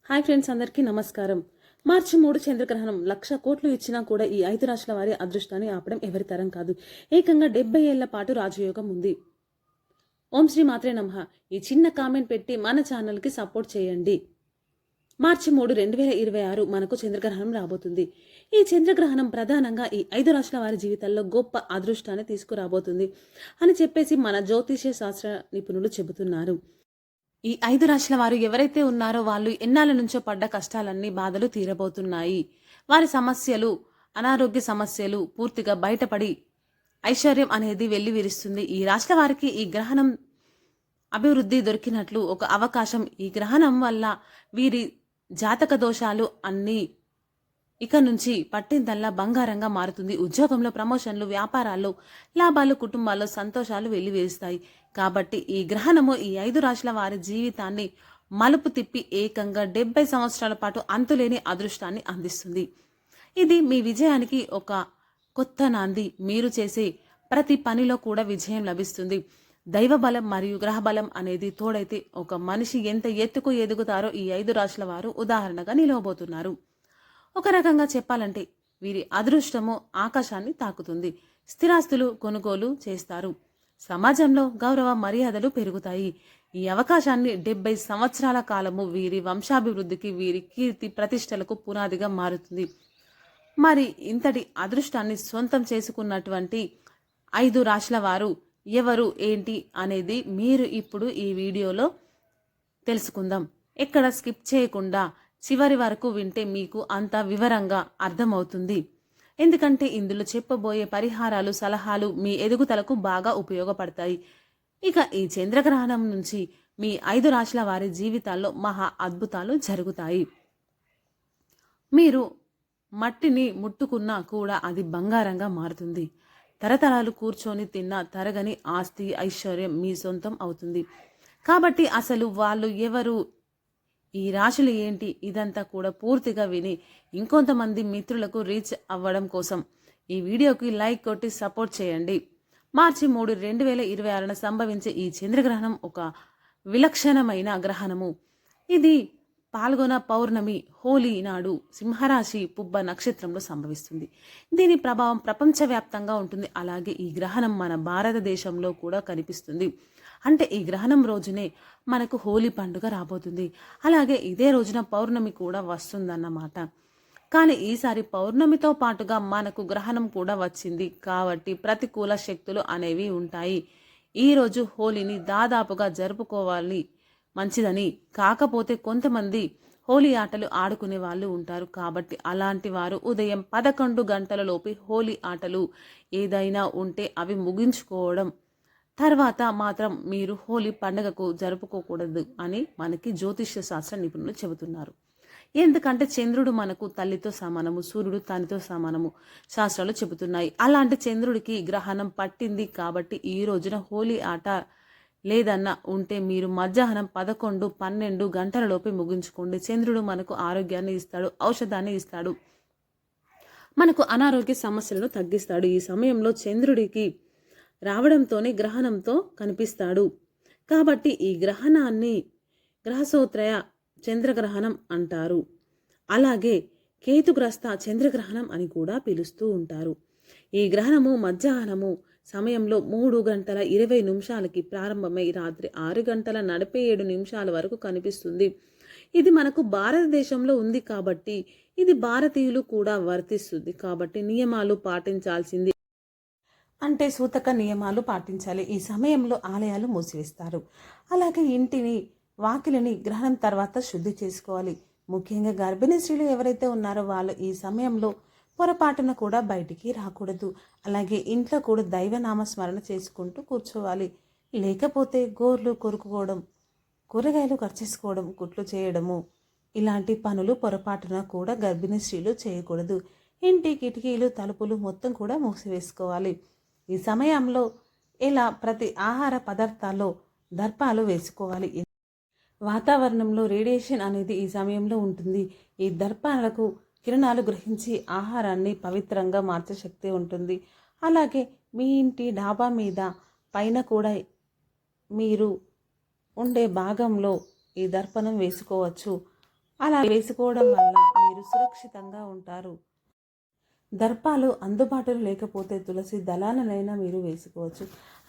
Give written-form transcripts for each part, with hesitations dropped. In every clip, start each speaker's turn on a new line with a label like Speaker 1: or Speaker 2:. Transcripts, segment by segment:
Speaker 1: Hi friends, అందరికీ నమస్కారం. మార్చి 3 చంద్రగ్రహణం 1,00,000 కోట్లు ఇచ్చినా కూడా ఈ 5 రాశుల వారి అదృష్టాన్ని ఆపడం ఎవరి తరం కాదు. ఏకంగా 70 ఏళ్ల పాటు రాజయోగం ఉంది. ఓం శ్రీ మాత్రే నమః. ఈ చిన్న కామెంట్ పెట్టి మన ఛానల్కి సపోర్ట్ చేయండి. మార్చి 3, 2026 మనకు చంద్రగ్రహణం రాబోతుంది. ఈ చంద్రగ్రహణం ప్రధానంగా ఈ 5 రాశుల వారి జీవితాల్లో గొప్ప అదృష్టాన్ని తీసుకురాబోతుంది అని చెప్పేసి మన జ్యోతిష్య శాస్త్ర నిపుణులు చెబుతున్నారు. ఈ 5 రాశుల వారు ఎవరైతే ఉన్నారో వాళ్ళు ఎన్నాళ్ళ నుంచో పడ్డ కష్టాలన్నీ, బాధలు తీరబోతున్నాయి. వారి సమస్యలు, అనారోగ్య సమస్యలు పూర్తిగా బయటపడి ఐశ్వర్యం అనేది వెల్లివిరుస్తుంది. ఈ రాశుల వారికి ఈ గ్రహణం అభివృద్ధి దొరికినట్లు ఒక అవకాశం. ఈ గ్రహణం వల్ల వీరి జాతక దోషాలు అన్నీ ఇక నుంచి పట్టిందల్లా బంగారంగా మారుతుంది. ఉద్యోగంలో ప్రమోషన్లు, వ్యాపారాల్లో లాభాలు, కుటుంబాల్లో సంతోషాలు వెల్లివిరుస్తాయి. కాబట్టి ఈ గ్రహణము ఈ 5 రాశుల వారి జీవితాన్ని మలుపు తిప్పి ఏకంగా 70 సంవత్సరాల పాటు అంతులేని అదృష్టాన్ని అందిస్తుంది. ఇది మీ విజయానికి ఒక కొత్త నాంది. మీరు చేసే ప్రతి పనిలో కూడా విజయం లభిస్తుంది. దైవబలం మరియు గ్రహబలం అనేది తోడైతే ఒక మనిషి ఎంత ఎత్తుకు ఎదుగుతారో ఈ 5 రాశుల వారు ఉదాహరణగా నిలవబోతున్నారు. ఒక రకంగా చెప్పాలంటే వీరి అదృష్టము ఆకాశాన్ని తాకుతుంది. స్థిరాస్తులు కొనుగోలు చేస్తారు. సమాజంలో గౌరవ మర్యాదలు పెరుగుతాయి. ఈ అవకాశాన్ని 70 సంవత్సరాల కాలము వీరి వంశాభివృద్ధికి, వీరి కీర్తి ప్రతిష్టలకు పునాదిగా మారుతుంది. మరి ఇంతటి అదృష్టాన్ని సొంతం చేసుకున్నటువంటి 5 రాశుల వారు ఎవరు, ఏంటి అనేది మీరు ఇప్పుడు ఈ వీడియోలో తెలుసుకుందాం. ఎక్కడ స్కిప్ చేయకుండా చివరి వరకు వింటే మీకు అంత వివరంగా అర్థమవుతుంది. ఎందుకంటే ఇందులో చెప్పబోయే పరిహారాలు, సలహాలు మీ ఎదుగుదలకు బాగా ఉపయోగపడతాయి. ఇక ఈ చంద్రగ్రహణం నుంచి మీ 5 రాశుల వారి జీవితాల్లో మహా అద్భుతాలు జరుగుతాయి. మీరు మట్టిని ముట్టుకున్నా కూడా అది బంగారంగా మారుతుంది. తరతరాలు కూర్చొని తిన్న తరగని ఆస్తి, ఐశ్వర్యం మీ సొంతం అవుతుంది. కాబట్టి అసలు వాళ్ళు ఎవరు, ఈ రాశులు ఏంటి, ఇదంతా కూడా పూర్తిగా విని ఇంకొంతమంది మిత్రులకు రీచ్ అవ్వడం కోసం ఈ వీడియోకి లైక్ కొట్టి సపోర్ట్ చేయండి. మార్చి 3, 2026 సంభవించే ఈ చంద్రగ్రహణం ఒక విలక్షణమైన గ్రహణము. ఇది పాల్గొన పౌర్ణమి, హోలీ నాడు సింహరాశి పుబ్బ నక్షత్రంలో సంభవిస్తుంది. దీని ప్రభావం ప్రపంచవ్యాప్తంగా ఉంటుంది. అలాగే ఈ గ్రహణం మన భారతదేశంలో కూడా కనిపిస్తుంది. అంటే ఈ గ్రహణం రోజునే మనకు హోలీ పండుగ రాబోతుంది. అలాగే ఇదే రోజున పౌర్ణమి కూడా వస్తుందన్నమాట. కానీ ఈసారి పౌర్ణమితో పాటుగా మనకు గ్రహణం కూడా వచ్చింది కాబట్టి ప్రతికూల శక్తులు అనేవి ఉంటాయి. ఈరోజు హోలీని దాదాపుగా జరుపుకోవాలి మంచిదని. కాకపోతే కొంతమంది హోలీ ఆటలు ఆడుకునే వాళ్ళు ఉంటారు. కాబట్టి అలాంటి వారు ఉదయం 11 గంటల లోపు హోలీ ఆటలు ఏదైనా ఉంటే అవి ముగించుకోవడం, తర్వాత మాత్రం మీరు హోలీ పండుగకు జరుపుకోకూడదు అని మనకి జ్యోతిష్య శాస్త్ర నిపుణులు చెబుతున్నారు. ఎందుకంటే చంద్రుడు మనకు తల్లితో సమానము, సూర్యుడు తనతో సమానము శాస్త్రాలు చెబుతున్నాయి. అలాంటి చంద్రుడికి గ్రహణం పట్టింది కాబట్టి ఈ రోజున హోలీ ఆట లేదన్నా ఉంటే మీరు మధ్యాహ్నం 11, 12 గంటల లోపే ముగించుకోండి. చంద్రుడు మనకు ఆరోగ్యాన్ని ఇస్తాడు, ఔషధాన్ని ఇస్తాడు, మనకు అనారోగ్య సమస్యలను తగ్గిస్తాడు. ఈ సమయంలో చంద్రుడికి రావడంతోనే గ్రహణంతో కనిపిస్తాడు. కాబట్టి ఈ గ్రహణాన్ని గ్రహసోత్రయ చంద్రగ్రహణం అంటారు. అలాగే కేతుగ్రస్త చంద్రగ్రహణం అని కూడా పిలుస్తూ ఉంటారు. ఈ గ్రహణము మధ్యాహ్నము సమయంలో 3 గంటల 20 నిమిషాలకి ప్రారంభమై రాత్రి 6 గంటల 47 నిమిషాల వరకు కనిపిస్తుంది. ఇది మనకు భారతదేశంలో ఉంది కాబట్టి ఇది భారతీయులు కూడా వర్తిస్తుంది. కాబట్టి నియమాలు పాటించాల్సింది. అంటే సూతక నియమాలు పాటించాలి. ఈ సమయంలో ఆలయాలు మూసివేస్తారు. అలాగే ఇంటిని, వాకిలిని గ్రహణం తర్వాత శుద్ధి చేసుకోవాలి. ముఖ్యంగా గర్భిణీ స్త్రీలు ఎవరైతే ఉన్నారో వాళ్ళు ఈ సమయంలో పొరపాటున కూడా బయటికి రాకూడదు. అలాగే ఇంట్లో కూడా దైవనామస్మరణ చేసుకుంటూ కూర్చోవాలి. లేకపోతే గోర్లు కొరుకోవడం, కూరగాయలు కట్ చేసుకోవడం, కుట్లు చేయడము ఇలాంటి పనులు పొరపాటున కూడా గర్భిణీ స్త్రీలు చేయకూడదు. ఇంటి కిటికీలు, తలుపులు మొత్తం కూడా మూసివేసుకోవాలి. ఈ సమయంలో ఇలా ప్రతి ఆహార పదార్థాల్లో దర్పాలు వేసుకోవాలి. వాతావరణంలో రేడియేషన్ అనేది ఈ సమయంలో ఉంటుంది. ఈ దర్పాలకు కిరణాలు గ్రహించి ఆహారాన్ని పవిత్రంగా మార్చే శక్తి ఉంటుంది. అలాగే మీ ఇంటి డాబా మీద పైన కూడా మీరు ఉండే భాగంలో ఈ దర్పణం వేసుకోవచ్చు. అలా వేసుకోవడం వల్ల మీరు సురక్షితంగా ఉంటారు. దర్పాలు అందుబాటులో లేకపోతే తులసి దళాలనైనా మీరు వేసుకోవచ్చు.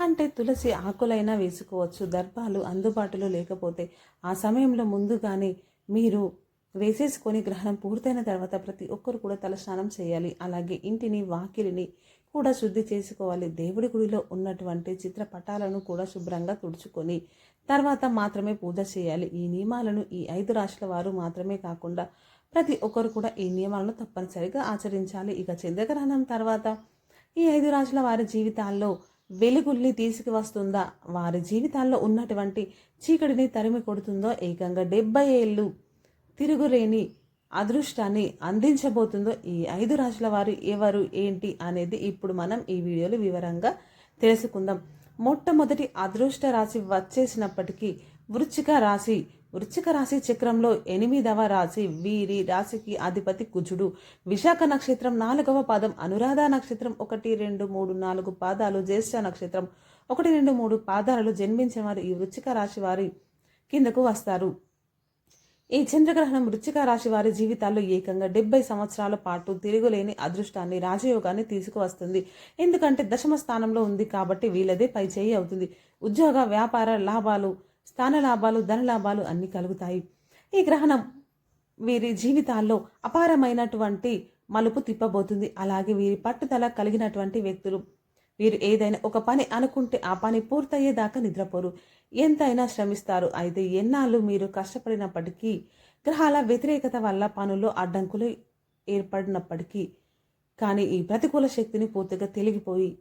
Speaker 1: అంటే తులసి ఆకులైనా వేసుకోవచ్చు. దర్పాలు అందుబాటులో లేకపోతే ఆ సమయంలో ముందుగానే మీరు వేసేసుకొని గ్రహణం పూర్తయిన తర్వాత ప్రతి ఒక్కరు కూడా తలస్నానం చేయాలి. అలాగే ఇంటిని వాకిలిని కూడా శుద్ధి చేసుకోవాలి. దేవుడి గుడిలో ఉన్నటువంటి చిత్రపటాలను కూడా శుభ్రంగా తుడుచుకొని తర్వాత మాత్రమే పూజ చేయాలి. ఈ నియమాలను ఈ 5 రాశుల వారు మాత్రమే కాకుండా ప్రతి ఒక్కరు కూడా ఈ నియమాలను తప్పనిసరిగా ఆచరించాలి. ఇక చంద్రగ్రహణం తర్వాత ఈ 5 రాశుల వారి జీవితాల్లో వెలుగుల్ని తీసుకువస్తుందా, వారి జీవితాల్లో ఉన్నటువంటి చీకటిని తరిమి కొడుతుందో, ఏకంగా 70 ఏళ్ళు తిరుగులేని అదృష్టాన్ని అందించబోతుందో ఈ 5 రాశుల వారు ఎవరు ఏంటి అనేది ఇప్పుడు మనం ఈ వీడియోలో వివరంగా తెలుసుకుందాం. మొట్టమొదటి అదృష్ట రాశి వచ్చేసినప్పటికీ వృశ్చిక రాశి చక్రంలో 8వ రాశి. వీరి రాశికి అధిపతి కుజుడు. విశాఖ నక్షత్రం 4వ పాదం, అనురాధ నక్షత్రం 1, 2, 3, 4 పాదాలు, జ్యేష్ఠ నక్షత్రం 1, 2, 3 పాదాలలో జన్మించిన వారు ఈ వృశ్చిక రాశి వారి కిందకు వస్తారు. ఈ చంద్రగ్రహణం వృశ్చిక రాశి వారి జీవితాల్లో ఏకంగా 70 సంవత్సరాల పాటు తిరుగులేని అదృష్టాన్ని, రాజయోగాన్ని తీసుకువస్తుంది. ఎందుకంటే దశమ స్థానంలో ఉంది కాబట్టి వీళ్ళదే పై చేయి అవుతుంది. ఉద్యోగ వ్యాపార లాభాలు, స్థాన లాభాలు, ధన లాభాలు అన్నీ కలుగుతాయి. ఈ గ్రహణం వీరి జీవితాల్లో అపారమైనటువంటి మలుపు తిప్పబోతుంది. అలాగే వీరి పట్టుదల కలిగినటువంటి వ్యక్తులు. వీరు ఏదైనా ఒక పని అనుకుంటే ఆ పని పూర్తయ్యేదాకా నిద్రపోరు. ఎంతైనా శ్రమిస్తారు. అయితే ఎన్నాళ్ళు మీరు కష్టపడినప్పటికీ, గ్రహాల వ్యతిరేకత వల్ల పనుల్లో అడ్డంకులు ఏర్పడినప్పటికీ కానీ ఈ ప్రతికూల శక్తిని పూర్తిగా తొలగిపోయి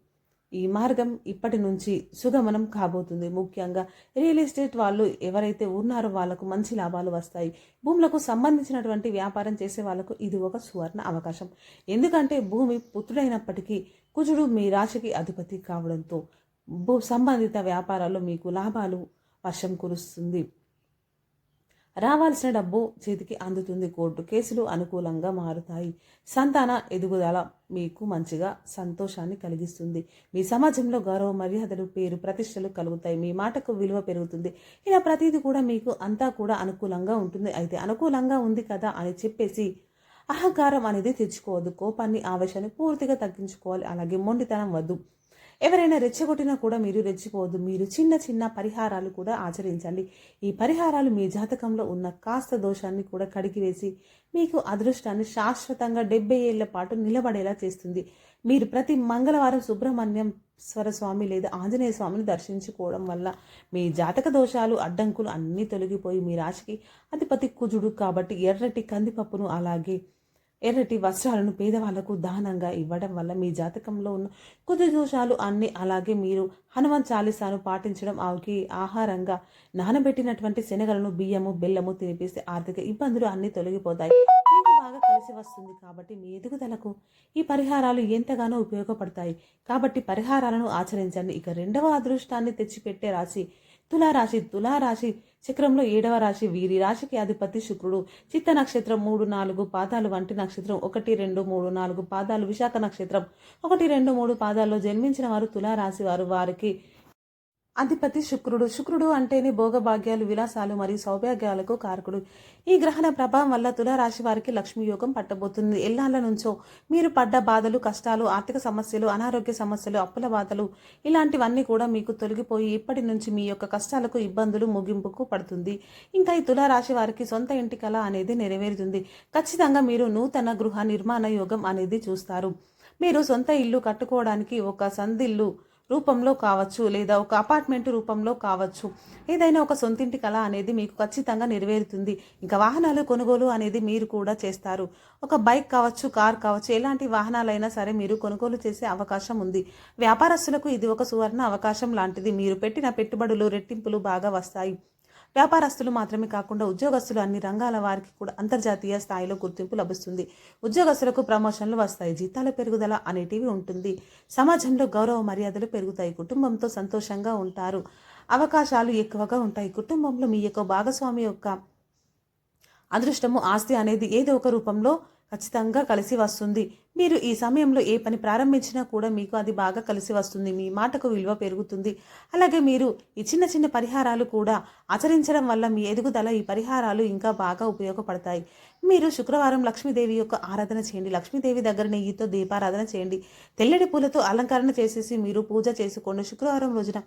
Speaker 1: ఈ మార్గం ఇప్పటి నుంచి సుగమనం కాబోతుంది. ముఖ్యంగా రియల్ ఎస్టేట్ వాళ్ళు ఎవరైతే ఉన్నారో వాళ్ళకు మంచి లాభాలు వస్తాయి. భూములకు సంబంధించినటువంటి వ్యాపారం చేసే వాళ్ళకు ఇది ఒక సువర్ణ అవకాశం. ఎందుకంటే భూమి పుత్రుడైనప్పటికీ కుజుడు మీ రాశికి అధిపతి కావడంతో భూ సంబంధిత వ్యాపారాల్లో మీకు లాభాలు వర్షం కురుస్తుంది. రావాల్సిన డబ్బు చేతికి అందుతుంది. కోర్టు కేసులు అనుకూలంగా మారుతాయి. సంతాన ఎదుగుదల మీకు మంచిగా సంతోషాన్ని కలిగిస్తుంది. మీ సమాజంలో గౌరవ మర్యాదలు, పేరు ప్రతిష్టలు కలుగుతాయి. మీ మాటకు విలువ పెరుగుతుంది. ఇలా ప్రతిదీ కూడా మీకు అంతా కూడా అనుకూలంగా ఉంటుంది. అయితే అనుకూలంగా ఉంది కదా అని చెప్పేసి అహంకారం అనేది తెచ్చుకోవద్దు. కోపాన్ని, ఆవేశాన్ని పూర్తిగా తగ్గించుకోవాలి. అలాగే మొండితనం వద్దు. ఎవరైనా రెచ్చగొట్టినా కూడా మీరు రెచ్చిపోవద్దు. మీరు చిన్న చిన్న పరిహారాలు కూడా ఆచరించండి. ఈ పరిహారాలు మీ జాతకంలో ఉన్న కాస్త దోషాన్ని కూడా కడిగివేసి మీకు అదృష్టాన్ని శాశ్వతంగా 70 ఏళ్ల పాటు నిలబడేలా చేస్తుంది. మీరు ప్రతి మంగళవారం సుబ్రహ్మణ్యం స్వామి లేదా ఆంజనేయ స్వామిని దర్శించుకోవడం వల్ల మీ జాతక దోషాలు, అడ్డంకులు అన్నీ తొలగిపోయి మీ రాశికి అధిపతి కుజుడు కాబట్టి ఎర్రటి కందిపప్పును అలాగే ఎర్రటి వస్త్రాలను పేదవాళ్లకు దానంగా ఇవ్వడం వల్ల మీ జాతకంలో ఉన్న కుజ దోషాలు అన్నీ, అలాగే మీరు హనుమాన్ చాలీసాను పాటించడం, ఆవుకి ఆహారంగా నానబెట్టినటువంటి శనగలను, బియ్యము, బెల్లము తినిపిస్తే ఆర్థిక ఇబ్బందులు అన్నీ తొలగిపోతాయి. మీకు బాగా కలిసి వస్తుంది కాబట్టి మీ ఎదుగుదలకు ఈ పరిహారాలు ఎంతగానో ఉపయోగపడతాయి. కాబట్టి పరిహారాలను ఆచరించండి. ఇక 2వ అదృష్టాన్ని తెచ్చిపెట్టే రాశి తులారాశి చక్రంలో 7వ రాశి. వీరి రాశికి అధిపతి శుక్రుడు. చిత్త నక్షత్రం 3, 4 పాదాలు వంటి నక్షత్రం 1, 2, 3, 4 పాదాలు, విశాఖ నక్షత్రం 1, 2, 3 పాదాల్లో జన్మించిన వారు తులారాశి వారు. వారికి అధిపతి శుక్రుడు అంటేనే భోగభాగ్యాలు, విలాసాలు మరియు సౌభాగ్యాలకు కారకుడు. ఈ గ్రహణ ప్రభావం వల్ల తులారాశి వారికి లక్ష్మీ యోగం పట్టబోతుంది. ఎల్లాళ్ళ నుంచో మీరు పడ్డ బాధలు, కష్టాలు, ఆర్థిక సమస్యలు, అనారోగ్య సమస్యలు, అప్పుల బాధలు ఇలాంటివన్నీ కూడా మీకు తొలగిపోయి ఇప్పటి నుంచి మీ యొక్క కష్టాలకు, ఇబ్బందులు ముగింపుకు పడుతుంది. ఇంకా ఈ తులారాశి వారికి సొంత ఇంటి కల అనేది నెరవేరుతుంది. ఖచ్చితంగా మీరు నూతన గృహ నిర్మాణ యోగం అనేది చూస్తారు. మీరు సొంత ఇల్లు కట్టుకోవడానికి ఒక సందిల్లు రూపంలో కావచ్చు లేదా ఒక అపార్ట్మెంట్ రూపంలో కావచ్చు, ఏదైనా ఒక సొంతింటి కళ అనేది మీకు ఖచ్చితంగా నెరవేరుతుంది. ఇంకా వాహనాలు కొనుగోలు అనేది మీరు కూడా చేస్తారు. ఒక బైక్ కావచ్చు, కార్ కావచ్చు, ఎలాంటి వాహనాలైనా సరే మీరు కొనుగోలు చేసే అవకాశం ఉంది. వ్యాపారస్తులకు ఇది ఒక సువర్ణ అవకాశం లాంటిది. మీరు పెట్టిన పెట్టుబడులు రెట్టింపులు బాగా వస్తాయి. వ్యాపారస్తులు మాత్రమే కాకుండా ఉద్యోగస్తులు, అన్ని రంగాల వారికి కూడా అంతర్జాతీయ స్థాయిలో గుర్తింపు లభిస్తుంది. ఉద్యోగస్తులకు ప్రమోషన్లు వస్తాయి. జీతాల పెరుగుదల అనేటివి ఉంటుంది. సమాజంలో గౌరవ మర్యాదలు పెరుగుతాయి. కుటుంబంతో సంతోషంగా ఉంటారు. అవకాశాలు ఎక్కువగా ఉంటాయి. కుటుంబంలో మీ యొక్క భాగస్వామి యొక్క అదృష్టము, ఆస్తి అనేది ఏదో ఒక రూపంలో ఖచ్చితంగా కలిసి వస్తుంది. మీరు ఈ సమయంలో ఏ పని ప్రారంభించినా కూడా మీకు అది బాగా కలిసి వస్తుంది. మీ మాటకు విలువ పెరుగుతుంది. అలాగే మీరు ఈ చిన్న చిన్న పరిహారాలు కూడా ఆచరించడం వల్ల మీ ఎదుగుదల ఈ పరిహారాలు ఇంకా బాగా ఉపయోగపడతాయి. మీరు శుక్రవారం లక్ష్మీదేవి యొక్క ఆరాధన చేయండి. లక్ష్మీదేవి దగ్గర నెయ్యితో దీపారాధన చేయండి. తెల్లటి పూలతో అలంకరణ చేసేసి మీరు పూజ చేసుకోండి. శుక్రవారం రోజున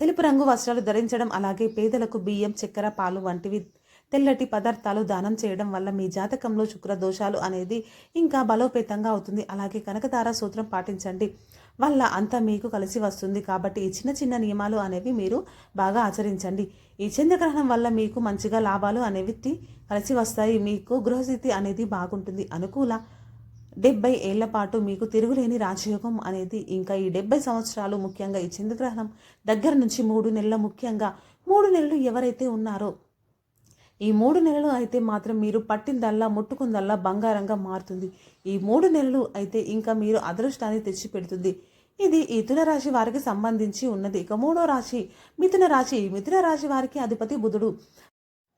Speaker 1: తెలుపు రంగు వస్త్రాలు ధరించడం, అలాగే పేదలకు బియ్యం, చక్కెర, పాలు వంటివి తెల్లటి పదార్థాలు దానం చేయడం వల్ల మీ జాతకంలో శుక్ర దోషాలు అనేది ఇంకా బలోపేతంగా అవుతుంది. అలాగే కనకతార సూత్రం పాటించండి వల్ల అంతా మీకు కలిసి వస్తుంది. కాబట్టి ఈ చిన్న చిన్న నియమాలు అనేవి మీరు బాగా ఆచరించండి. ఈ చంద్రగ్రహణం వల్ల మీకు మంచిగా లాభాలు అనేవి కలిసి వస్తాయి. మీకు గృహస్థితి అనేది బాగుంటుంది. అనుకూల 70 ఏళ్ల పాటు మీకు తిరుగులేని రాజయోగం అనేది ఇంకా ఈ 70 సంవత్సరాలు ముఖ్యంగా ఈ చంద్రగ్రహణం దగ్గర నుంచి 3 నెలల ముఖ్యంగా 3 నెలలు ఎవరైతే ఉన్నారో ఈ 3 నెలలు అయితే మాత్రం మీరు పట్టిందల్లా ముట్టుకుందల్లా బంగారంగా మారుతుంది. ఈ 3 నెలలు అయితే ఇంకా మీరు అదృష్టాన్ని తెచ్చిపెడుతుంది. ఇది ఈ తులరాశి వారికి సంబంధించి ఉన్నది. ఇక 3వ రాశి మిథున రాశి. మిథున రాశి వారికి అధిపతి బుధుడు.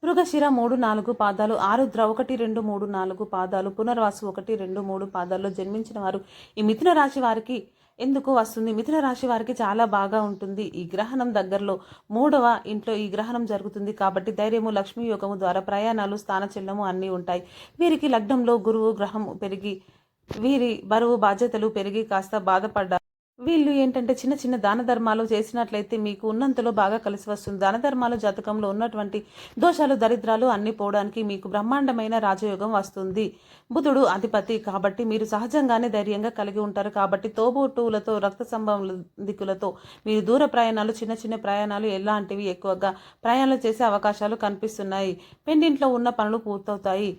Speaker 1: మృగశిర 3, 4 పాదాలు, ఆరుద్ర 1, 2, 3, 4 పాదాలు, పునర్వాసు 1, 2, 3 పాదాల్లో జన్మించిన వారు ఈ మిథున రాశి వారికి ఎందుకు వస్తుంది? మిథున రాశి వారికి చాలా బాగా ఉంటుంది. ఈ గ్రహణం దగ్గరలో 3వ ఇంట్లో ఈ గ్రహణం జరుగుతుంది కాబట్టి ధైర్యము, లక్ష్మీ యోగము ద్వారా ప్రయాణాలు, స్థానచలనము అన్నీ ఉంటాయి. వీరికి లగ్నంలో గురువు గ్రహం పెరిగి వీరి బరువు బాధ్యతలు పెరిగి కాస్త బాధపడ్డారు. వీళ్ళు ఏంటంటే చిన్న చిన్న దాన ధర్మాలు చేసినట్లయితే మీకు ఉన్నంతలో బాగా కలిసి వస్తుంది. దాన ధర్మాలు జాతకంలో ఉన్నటువంటి దోషాలు, దరిద్రాలు అన్ని పోవడానికి మీకు బ్రహ్మాండమైన రాజయోగం వస్తుంది. బుధుడు అధిపతి కాబట్టి మీరు సహజంగానే ధైర్యంగా కలిగి ఉంటారు. కాబట్టి తోబుట్టువులతో, రక్త సంబంధికులతో మీరు దూర ప్రయాణాలు, చిన్న చిన్న ప్రయాణాలు ఎలాంటివి ఎక్కువగా ప్రయాణాలు చేసే అవకాశాలు కనిపిస్తున్నాయి. పెండింట్లో ఉన్న పనులు పూర్తవుతాయి.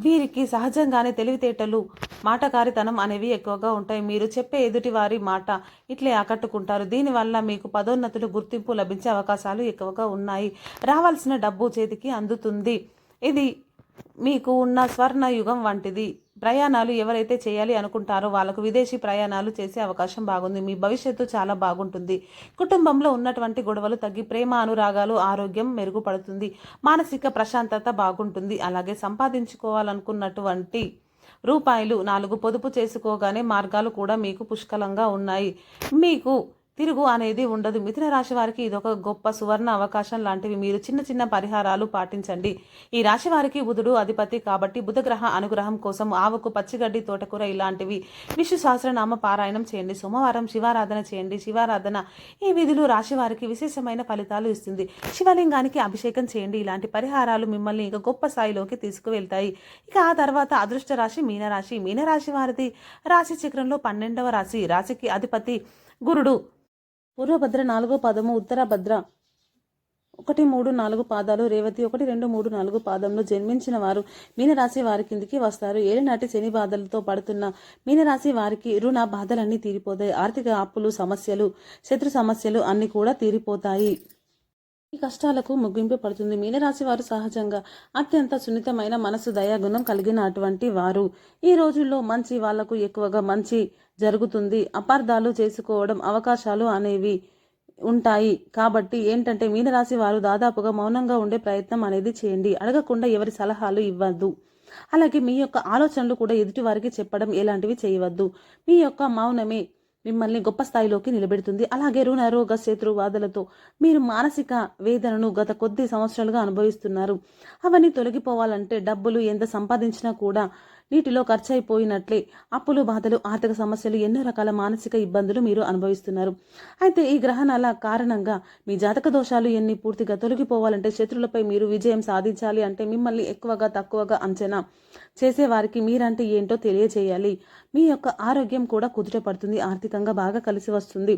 Speaker 1: వీరికి సహజంగానే తెలివితేటలు, మాటకారితనం అనేవి ఎక్కువగా ఉంటాయి. మీరు చెప్పే ఎదుటి వారి మాట ఇట్లే ఆకట్టుకుంటారు. దీనివల్ల మీకు పదోన్నతులు, గుర్తింపు లభించే అవకాశాలు ఎక్కువగా ఉన్నాయి. రావాల్సిన డబ్బు చేతికి అందుతుంది. ఇది మీకు ఉన్న స్వర్ణ యుగం వంటిది. ప్రయాణాలు ఎవరైతే చేయాలి అనుకుంటారో వాళ్ళకు విదేశీ ప్రయాణాలు చేసే అవకాశం బాగుంది. మీ భవిష్యత్తు చాలా బాగుంటుంది. కుటుంబంలో ఉన్నటువంటి గొడవలు తగ్గి ప్రేమ, అనురాగాలు, ఆరోగ్యం మెరుగుపడుతుంది. మానసిక ప్రశాంతత బాగుంటుంది. అలాగే సంపాదించుకోవాలనుకున్నటువంటి రూపాయలు 4 పొదుపు చేసుకోగానే మార్గాలు కూడా మీకు పుష్కలంగా ఉన్నాయి. మీకు తిరుగు అనేది ఉండదు. మిథున రాశి వారికి ఇదొక గొప్ప సువర్ణ అవకాశం లాంటివి. మీరు చిన్న చిన్న పరిహారాలు పాటించండి. ఈ రాశి వారికి బుధుడు అధిపతి కాబట్టి బుధగ్రహ అనుగ్రహం కోసం ఆవుకు పచ్చిగడ్డి, తోటకూర ఇలాంటివి విష్ణు సహస్రనామ పారాయణం చేయండి. సోమవారం శివారాధన చేయండి. శివారాధన ఈ విధులు రాశి వారికి విశేషమైన ఫలితాలు ఇస్తుంది. శివలింగానికి అభిషేకం చేయండి. ఇలాంటి పరిహారాలు మిమ్మల్ని ఇంకా గొప్ప స్థాయిలోకి తీసుకువెళ్తాయి. ఇక ఆ తర్వాత అదృష్ట రాశి మీనరాశి. మీనరాశి వారిది రాశి చక్రంలో 12వ రాశి. రాశికి అధిపతి గురుడు. పూర్వభద్ర 4వ పాదము, ఉత్తరభద్ర 1, 3, 4 పాదాలు, రేవతి 1, 2, 3, 4 పాదంలో జన్మించిన వారు మీనరాశి వారి కిందికి వస్తారు. ఏలినాటి శని బాధలతో పడుతున్న మీనరాశి వారికి రుణ బాధలన్నీ తీరిపోతాయి. ఆర్థిక అప్పులు, సమస్యలు, శత్రు సమస్యలు అన్నీ కూడా తీరిపోతాయి. ఈ కష్టాలకు ముగింపు పడుతుంది. మీనరాశి వారు సహజంగా అత్యంత సున్నితమైన మనసు, దయాగుణం కలిగిన అటువంటి వారు. ఈ రోజుల్లో మంచి వాళ్లకు ఎక్కువగా మంచి జరుగుతుంది. అపార్థాలు చేసుకోవడం అవకాశాలు అనేవి ఉంటాయి. కాబట్టి ఏంటంటే మీనరాశి వారు దాదాపుగా మౌనంగా ఉండే ప్రయత్నం అనేది చేయండి. అడగకుండా ఎవరి సలహాలు ఇవ్వద్దు. అలాగే మీ యొక్క ఆలోచనలు కూడా ఎదుటి వారికి చెప్పడం ఎలాంటివి చేయవద్దు. మీ యొక్క మౌనమే మిమ్మల్ని గొప్ప స్థాయిలోకి నిలబెడుతుంది. అలాగే రుణ, రోగ, శత్రు బాధలతో మీరు మానసిక వేదనను గత కొద్ది సంవత్సరాలుగా అనుభవిస్తున్నారు. అవన్నీ తొలగిపోవాలంటే డబ్బులు ఎంత సంపాదించినా కూడా నీటిలో ఖర్చు అయిపోయినట్లే. అప్పులు, బాధలు, ఆర్థిక సమస్యలు, ఎన్నో రకాల మానసిక ఇబ్బందులు మీరు అనుభవిస్తున్నారు. అయితే ఈ గ్రహణాల కారణంగా మీ జాతక దోషాలు ఎన్ని పూర్తిగా తొలగిపోవాలంటే, శత్రులపై మీరు విజయం సాధించాలి అంటే మిమ్మల్ని ఎక్కువగా తక్కువగా అంచనా చేసేవారికి మీరంటే ఏంటో తెలియజేయాలి. మీ యొక్క ఆరోగ్యం కూడా కుదుట పడుతుంది. ఆర్థికంగా బాగా కలిసి వస్తుంది.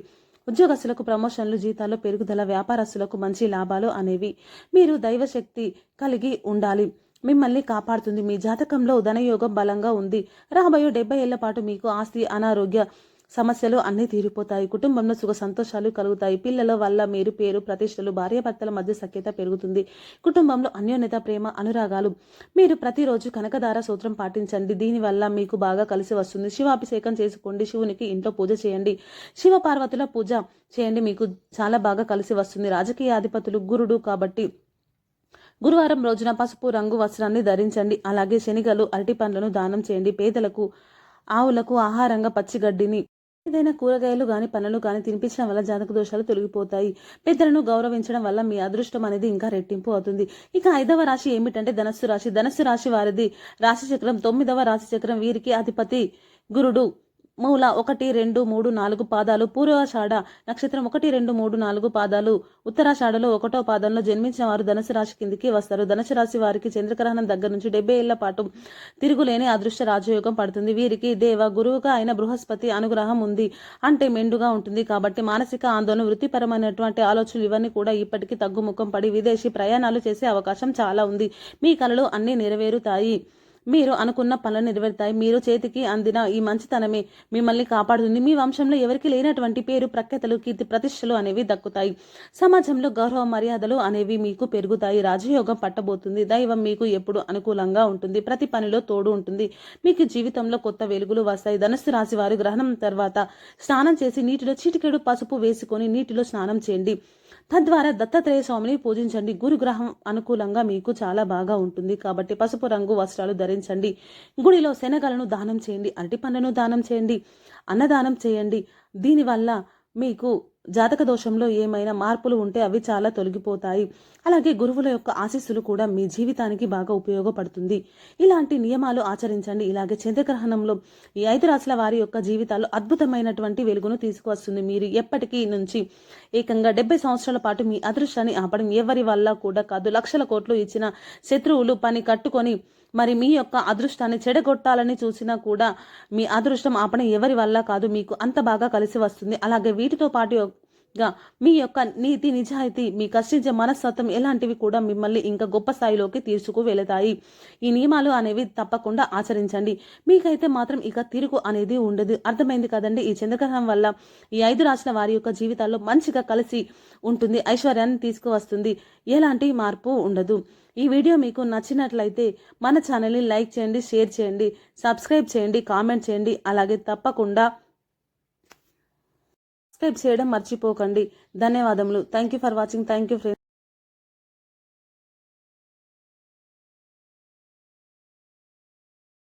Speaker 1: ఉద్యోగస్తులకు ప్రమోషన్లు, జీతాల్లో పెరుగుదల, వ్యాపారస్తులకు మంచి లాభాలు అనేవి. మీరు దైవశక్తి కలిగి ఉండాలి. మిమ్మల్ని కాపాడుతుంది. మీ జాతకంలో ధనయోగం బలంగా ఉంది. రాబోయే 70 ఏళ్ల పాటు మీకు ఆస్తి, అనారోగ్య సమస్యలు అన్నీ తీరిపోతాయి. కుటుంబంలో సుఖ సంతోషాలు కలుగుతాయి. పిల్లల వల్ల మీరు పేరు ప్రతిష్టలు, భార్యాభర్తల మధ్య సఖ్యత పెరుగుతుంది. కుటుంబంలో అన్యోన్యత, ప్రేమ, అనురాగాలు. మీరు ప్రతిరోజు కనకదార సూత్రం పాటించండి. దీనివల్ల మీకు బాగా కలిసి వస్తుంది. శివాభిషేకం చేసుకోండి. శివునికి ఇంట్లో పూజ చేయండి. శివ పార్వతుల పూజ చేయండి. మీకు చాలా బాగా కలిసి వస్తుంది. రాజకీయ అధిపతులు గురుడు కాబట్టి గురువారం రోజున పసుపు రంగు వస్త్రాన్ని ధరించండి. అలాగే శనిగలు, అరటి పండ్లను దానం చేయండి. పేదలకు, ఆవులకు ఆహారంగా పచ్చిగడ్డిని, ఏదైనా కూరగాయలు గాని, పండ్లను గాని తినిపించడం వల్ల జాతక దోషాలు తొలగిపోతాయి. పెద్దలను గౌరవించడం వల్ల మీ అదృష్టం అనేది ఇంకా రెట్టింపు అవుతుంది. ఇక 5వ రాశి ఏమిటంటే ధనస్సు రాశి. ధనస్సు రాశి వారిది రాశి చక్రం 9వ రాశి చక్రం. వీరికి అధిపతి గురుడు. మూల 1, 2, 3, 4 పాదాలు. పూర్వాషాఢ నక్షత్రం 1, 2, 3, 4 పాదాలు. ఉత్తరాషాఢలో 1వ పాదంలో జన్మించిన వారు ధనుసు రాశి కిందికి వస్తారు. ధనుసు రాశి వారికి చంద్రగ్రహణం దగ్గర నుంచి 70 ఏళ్ల పాటు తిరుగులేని అదృష్ట రాజయోగం పడుతుంది. వీరికి దేవ గురువుగా అయిన బృహస్పతి అనుగ్రహం ఉంది. అంటే మెండుగా ఉంటుంది. కాబట్టి మానసిక ఆందోళన, వృత్తిపరమైనటువంటి ఆలోచనలు ఇవన్నీ కూడా ఇప్పటికీ తగ్గుముఖం పడి విదేశీ ప్రయాణాలు చేసే అవకాశం చాలా ఉంది. మీ కలలు అన్నీ నెరవేరుతాయి. మీరు అనుకున్న పనులు నెరవేరుతాయి. మీరు చేతికి అందిన ఈ మంచితనమే మిమ్మల్ని కాపాడుతుంది. మీ వంశంలో ఎవరికి లేనటువంటి పేరు, ప్రఖ్యాతలు, కీర్తి ప్రతిష్టలు అనేవి దక్కుతాయి. సమాజంలో గౌరవ మర్యాదలు అనేవి మీకు పెరుగుతాయి. రాజయోగం పట్టబోతుంది. దైవం మీకు ఎప్పుడు అనుకూలంగా ఉంటుంది. ప్రతి పనిలో తోడు ఉంటుంది. మీకు జీవితంలో కొత్త వెలుగులు వస్తాయి. ధనుస్సు రాశి వారు గ్రహణం తర్వాత స్నానం చేసి నీటిలో చిటికెడు పసుపు వేసుకొని నీటిలో స్నానం చేయండి. తద్వారా దత్తాత్రేయ స్వామిని పూజించండి. గురుగ్రహం అనుకూలంగా మీకు చాలా బాగా ఉంటుంది. కాబట్టి పసుపు రంగు వస్త్రాలు ధరించండి. గుడిలో శనగలను దానం చేయండి. అరటి పండ్లను దానం చేయండి. అన్నదానం చేయండి. దీనివల్ల మీకు జాతక దోషంలో ఏమైనా మార్పులు ఉంటే అవి చాలా తొలగిపోతాయి. అలాగే గురువుల యొక్క ఆశీస్సులు కూడా మీ జీవితానికి బాగా ఉపయోగపడుతుంది. ఇలాంటి నియమాలు ఆచరించండి. ఇలాగే చంద్రగ్రహణంలో ఈ 5 రాశుల వారి యొక్క జీవితాల్లో అద్భుతమైనటువంటి వెలుగును తీసుకువస్తుంది. మీరు ఎప్పటికీ నుంచి ఏకంగా 70 సంవత్సరాల పాటు మీ అదృష్టాన్ని ఆపడం ఎవరి వల్ల కూడా కాదు. లక్షల కోట్లు ఇచ్చిన శత్రువులు పని కట్టుకొని మరి మీ యొక్క అదృష్టాన్ని చెడగొట్టాలని చూసినా కూడా మీ అదృష్టం ఆపడం ఎవరి వల్ల కాదు. మీకు అంత బాగా కలిసి వస్తుంది. అలాగే వీటితో పాటుగా మీ యొక్క నీతి, నిజాయితీ, మీ కష్టించే మనస్తత్వం ఎలాంటివి కూడా మిమ్మల్ని ఇంకా గొప్ప స్థాయిలోకి తీసుకు వెళతాయి. ఈ నియమాలు అనేవి తప్పకుండా ఆచరించండి. మీకైతే మాత్రం ఇక తిరుగు అనేది ఉండదు. అర్థమైంది కదండి. ఈ చంద్రగ్రహణం వల్ల ఈ 5 రాశుల వారి యొక్క జీవితాల్లో మంచిగా కలిసి ఉంటుంది. ఐశ్వర్యాన్ని తీసుకువస్తుంది. ఎలాంటి మార్పు ఉండదు. ఈ వీడియో మీకు నచ్చినట్లయితే మన ఛానల్ని లైక్ చేయండి, షేర్ చేయండి, సబ్స్క్రైబ్ చేయండి, కామెంట్ చేయండి. అలాగే తప్పకుండా సబ్స్క్రైబ్ చేయడం మర్చిపోకండి. ధన్యవాదములు. Thank you for watching. Thank you friends.